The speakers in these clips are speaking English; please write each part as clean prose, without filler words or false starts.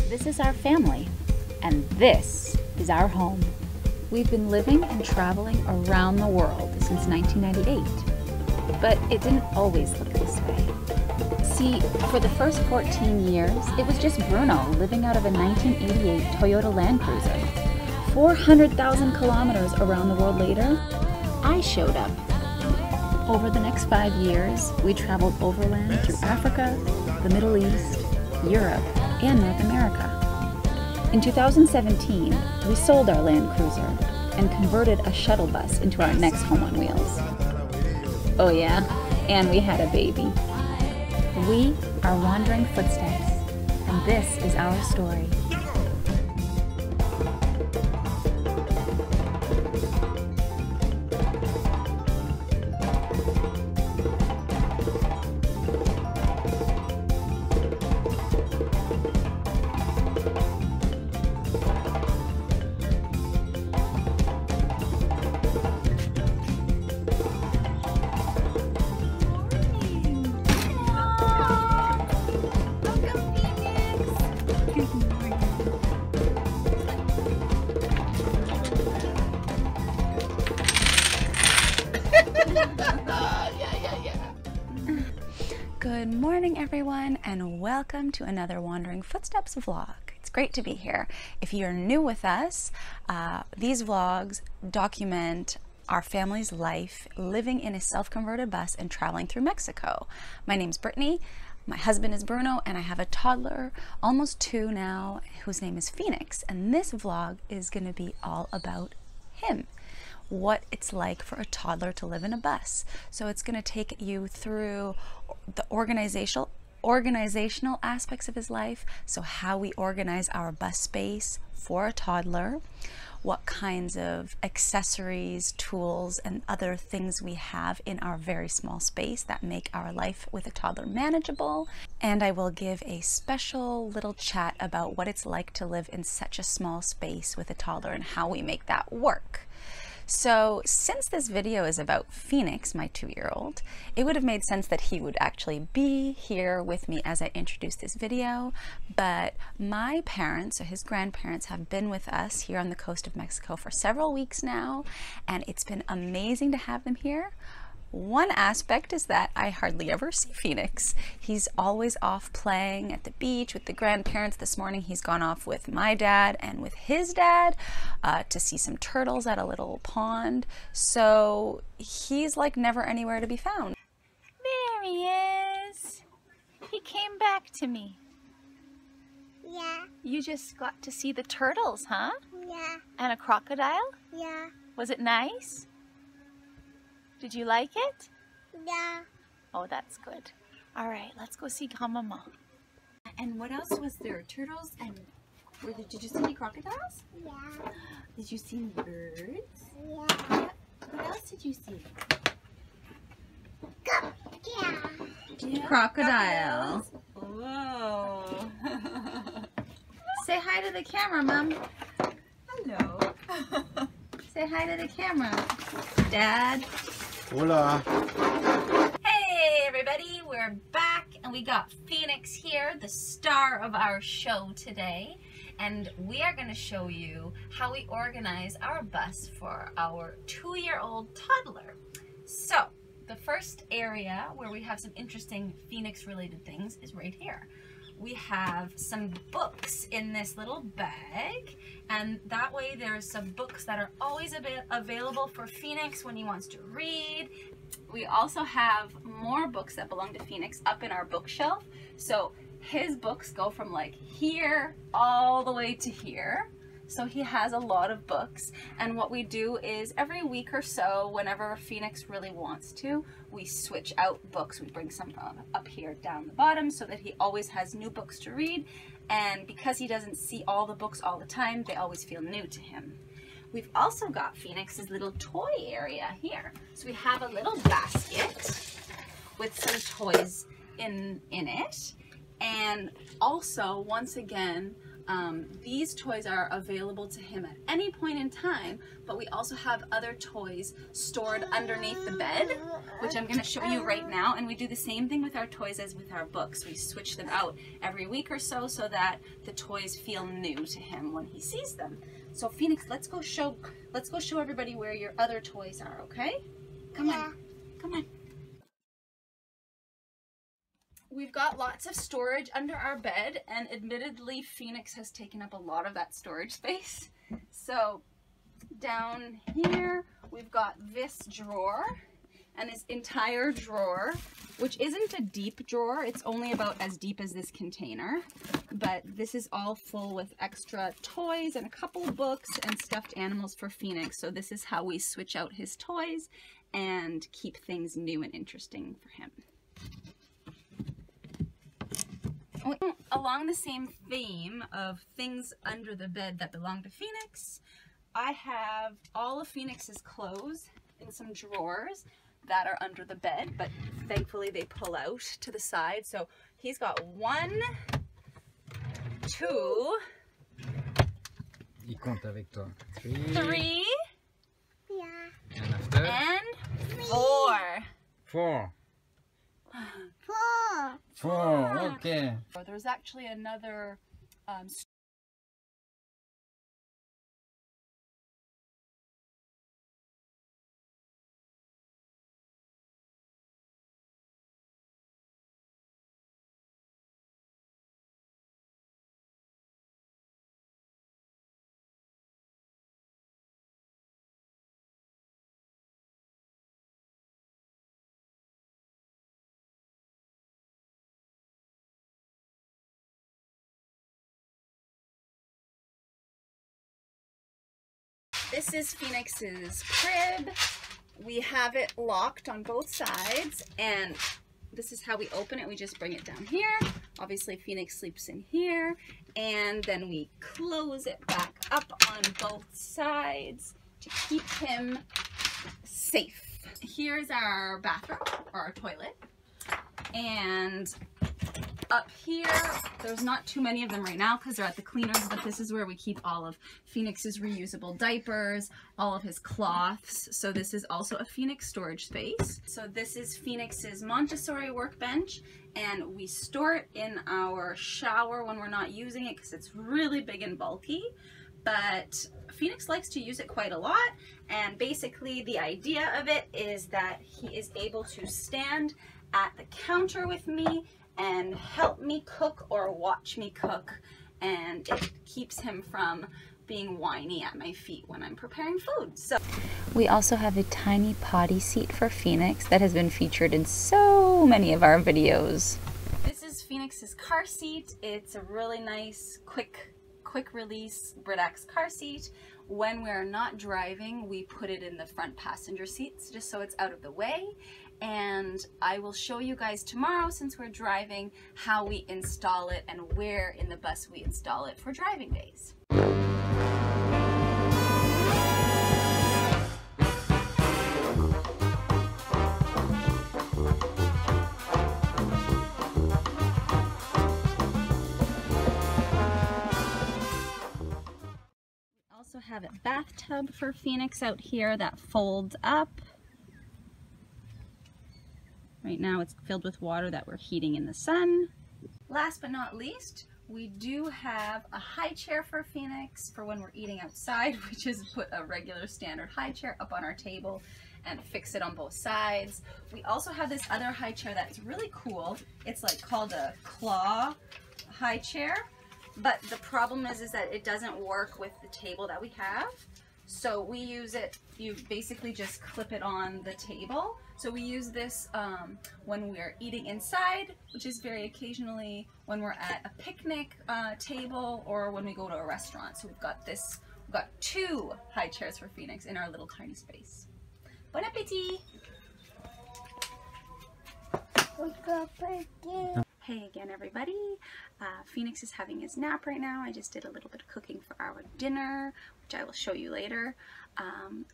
This is our family, and this is our home. We've been living and traveling around the world since 1998, but it didn't always look this way. See, for the first 14 years, it was just Bruno living out of a 1988 Toyota Land Cruiser. 400,000 kilometers around the world later, I showed up. Over the next 5 years, we traveled overland through Africa, the Middle East, Europe, and North America. In 2017, we sold our Land Cruiser and converted a shuttle bus into our next home on wheels. Oh yeah, and we had a baby. We are Wandering Footsteps, and this is our story. Good morning, everyone, and welcome to another Wandering Footsteps vlog. It's great to be here. If you're new with us, these vlogs document our family's life living in a self-converted bus and traveling through Mexico. My name's Brittany, my husband is Bruno, and I have a toddler, almost 2 now, whose name is Phoenix, and this vlog is going to be all about him. What it's like for a toddler to live in a bus. So it's going to take you through the organizational aspects of his life. So how we organize our bus space for a toddler, what kinds of accessories, tools, and other things we have in our very small space that make our life with a toddler manageable. And I will give a special little chat about what it's like to live in such a small space with a toddler and how we make that work. So since this video is about Phoenix, my 2-year-old, it would have made sense that he would actually be here with me as I introduce this video. But my parents, so his grandparents, have been with us here on the coast of Mexico for several weeks now, and it's been amazing to have them here. One aspect is that I hardly ever see Phoenix. He's always off playing at the beach with the grandparents. This morning he's gone off with my dad and with his dad to see some turtles at a little pond. So he's like never anywhere to be found. There he is. He came back to me. Yeah. You just got to see the turtles, huh? Yeah. And a crocodile? Yeah. Was it nice? Did you like it? Yeah. Oh, that's good. All right, let's go see Mama. And what else was there? Turtles and did you see any crocodiles? Yeah. Did you see birds? Yeah. What else did you see? Yeah. Crocodiles. Whoa. Say hi to the camera, Mom. Hello. Say hi to the camera. Dad. Hola. Hey everybody, we're back and we got Phoenix here, the star of our show today. And we are going to show you how we organize our bus for our 2-year-old toddler. So, the first area where we have some interesting Phoenix related things is right here. We have some books in this little bag, and that way there's some books that are always available for Phoenix when he wants to read. We also have more books that belong to Phoenix up in our bookshelf. So his books go from like here all the way to here. So he has a lot of books, and what we do is every week or so, whenever Phoenix really wants to, we switch out books. We bring some up here down the bottom so that he always has new books to read, and because he doesn't see all the books all the time, they always feel new to him. We've also got Phoenix's little toy area here. So we have a little basket with some toys in it, and also, once again, These toys are available to him at any point in time, but we also have other toys stored underneath the bed, which I'm going to show you right now. And we do the same thing with our toys as with our books. We switch them out every week or so that the toys feel new to him when he sees them. So Phoenix, let's go show everybody where your other toys are, okay? Come on. Come on. We've got lots of storage under our bed, and admittedly Phoenix has taken up a lot of that storage space. So down here we've got this drawer and this entire drawer, which isn't a deep drawer. It's only about as deep as this container, but this is all full with extra toys and a couple of books and stuffed animals for Phoenix. So this is how we switch out his toys and keep things new and interesting for him. Along the same theme of things under the bed that belong to Phoenix, I have all of Phoenix's clothes in some drawers that are under the bed, but thankfully they pull out to the side. So he's got 1, 2, Il compte avec toi. 3, And after? and 4. 4. 4, okay. There's actually another This is Phoenix's crib. We have it locked on both sides, and this is how we open it. We just bring it down here. Obviously Phoenix sleeps in here, and then we close it back up on both sides to keep him safe. Here's our bathroom, or our toilet, and up here, there's not too many of them right now because they're at the cleaners, but this is where we keep all of Phoenix's reusable diapers, all of his cloths. So this is also a Phoenix storage space. So this is Phoenix's Montessori workbench, and we store it in our shower when we're not using it because it's really big and bulky. But Phoenix likes to use it quite a lot, and basically the idea of it is that he is able to stand at the counter with me and help me cook or watch me cook, and it keeps him from being whiny at my feet when I'm preparing food. So we also have a tiny potty seat for Phoenix that has been featured in so many of our videos. This is Phoenix's car seat. It's a really nice quick release Britax car seat. When we're not driving, we put it in the front passenger seats just so it's out of the way. And I will show you guys tomorrow, since we're driving, how we install it and where in the bus we install it for driving days. We also have a bathtub for Phoenix out here that folds up. Right now it's filled with water that we're heating in the sun. Last but not least, we do have a high chair for Phoenix for when we're eating outside. We just put a regular standard high chair up on our table and fix it on both sides. We also have this other high chair that's really cool. It's like called a claw high chair, but the problem is that it doesn't work with the table that we have. So we use it, you basically just clip it on the table. So we use this when we're eating inside, which is very occasionally when we're at a picnic table or when we go to a restaurant. So we've got 2 high chairs for Phoenix in our little tiny space. Bon appétit! Hey again, everybody. Phoenix is having his nap right now. I just did a little bit of cooking for our dinner, which I will show you later.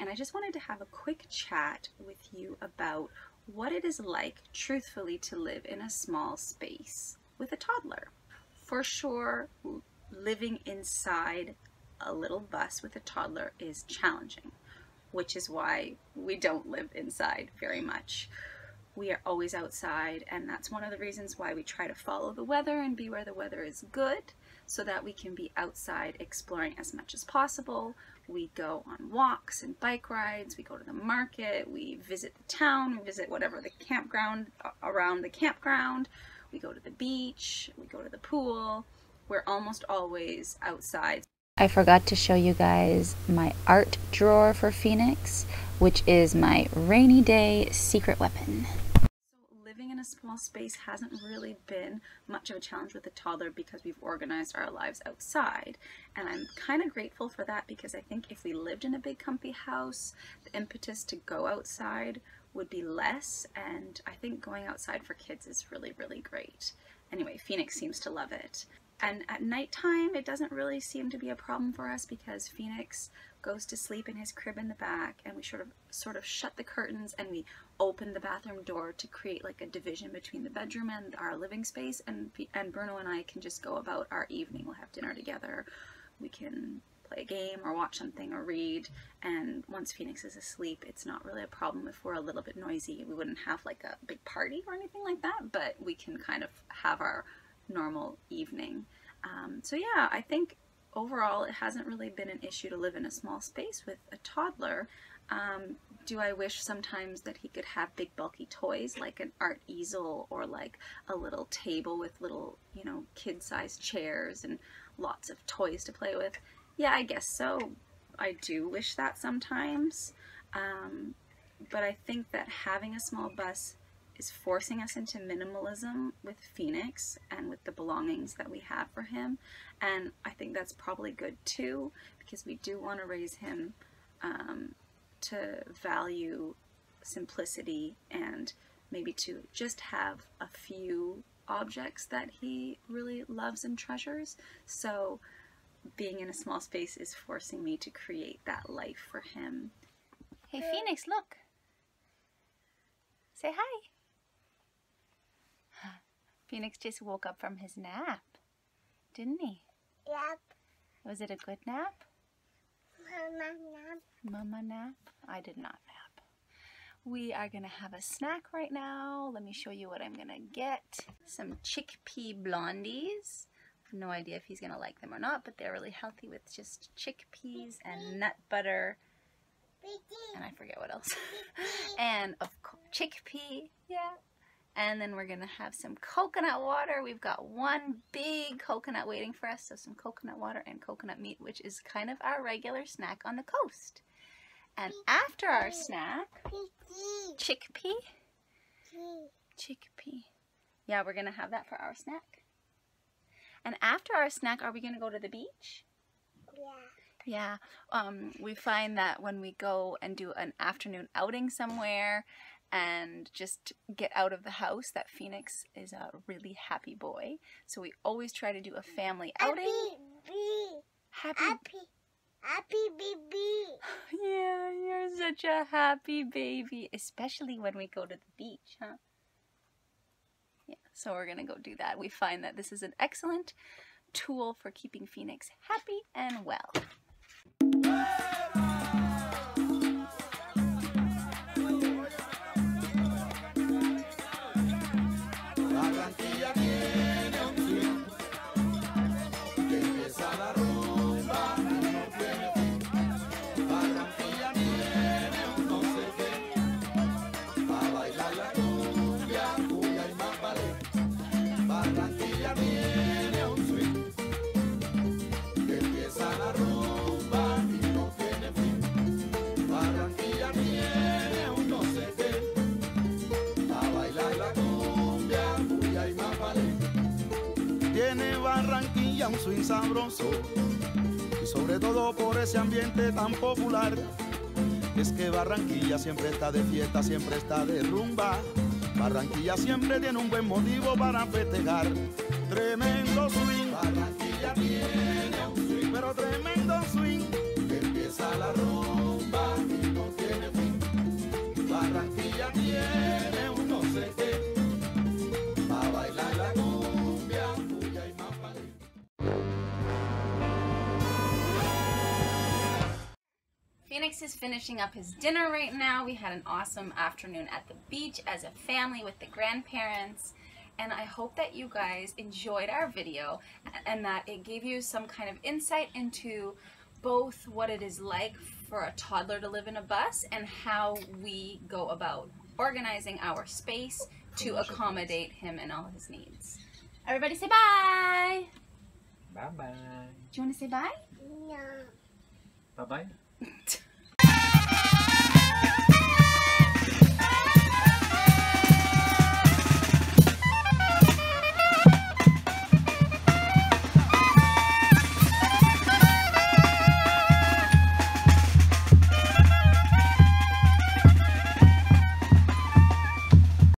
And I just wanted to have a quick chat with you about what it is like, truthfully, to live in a small space with a toddler. For sure, living inside a little bus with a toddler is challenging, which is why we don't live inside very much. We are always outside, and that's one of the reasons why we try to follow the weather and be where the weather is good, so that we can be outside exploring as much as possible. We go on walks and bike rides, we go to the market, we visit the town, we visit whatever the campground around the campground, we go to the beach, we go to the pool. We're almost always outside. I forgot to show you guys my art drawer for Phoenix, which is my rainy day secret weapon. Living in a small space hasn't really been much of a challenge with a toddler because we've organized our lives outside, and I'm kind of grateful for that, because I think if we lived in a big comfy house, the impetus to go outside would be less, and I think going outside for kids is really, really great. Anyway, Phoenix seems to love it. And at nighttime, it doesn't really seem to be a problem for us, because Phoenix goes to sleep in his crib in the back, and we sort of shut the curtains and we open the bathroom door to create like a division between the bedroom and our living space, and Bruno and I can just go about our evening. We'll have dinner together, we can play a game or watch something or read, and once Phoenix is asleep, it's not really a problem if we're a little bit noisy. We wouldn't have like a big party or anything like that, but we can kind of have our normal evening. So yeah, I think overall it hasn't really been an issue to live in a small space with a toddler. Do I wish sometimes that he could have big bulky toys like an art easel or like a little table with little, you know, kid-sized chairs and lots of toys to play with? Yeah, I guess so. I do wish that sometimes. But I think that having a small bus is forcing us into minimalism with Phoenix and with the belongings that we have for him, and I think that's probably good too, because we do want to raise him to value simplicity and maybe to just have a few objects that he really loves and treasures. So being in a small space is forcing me to create that life for him. Hey Phoenix, look! Say hi! Phoenix just woke up from his nap, didn't he? Yep. Was it a good nap? Mama nap. Mama nap? I did not nap. We are gonna have a snack right now. Let me show you what I'm gonna get. Some chickpea blondies. I have no idea if he's gonna like them or not, but they're really healthy with just chickpeas and nut butter. And I forget what else. And of course, chickpea, yeah. And then we're gonna have some coconut water. We've got one big coconut waiting for us, so some coconut water and coconut meat, which is kind of our regular snack on the coast. And after our snack, chickpea? Chickpea. Yeah, we're gonna have that for our snack. And after our snack, are we gonna go to the beach? Yeah. Yeah, we find that when we go and do an afternoon outing somewhere and just get out of the house, that Phoenix is a really happy boy. So we always try to do a family outing. Happy baby. Yeah, you're such a happy baby, especially when we go to the beach, huh? Yeah, so we're gonna go do that. We find that this is an excellent tool for keeping Phoenix happy and well. Barranquilla un swing sabroso, y sobre todo por ese ambiente tan popular. Es que Barranquilla siempre está de fiesta, siempre está de rumba. Barranquilla siempre tiene un buen motivo para festejar. Tremendo swing, Barranquilla tiene un swing, pero tremendo swing, que empieza la rumba y no tiene fin. Barranquilla tiene un no sé qué, pa' bailar la cumbia, cuya y más. Bryce is finishing up his dinner right now. We had an awesome afternoon at the beach as a family with the grandparents. And I hope that you guys enjoyed our video and that it gave you some kind of insight into both what it is like for a toddler to live in a bus and how we go about organizing our space to accommodate him and all his needs. Everybody say bye! Bye-bye. Do you want to say bye? No. Bye-bye.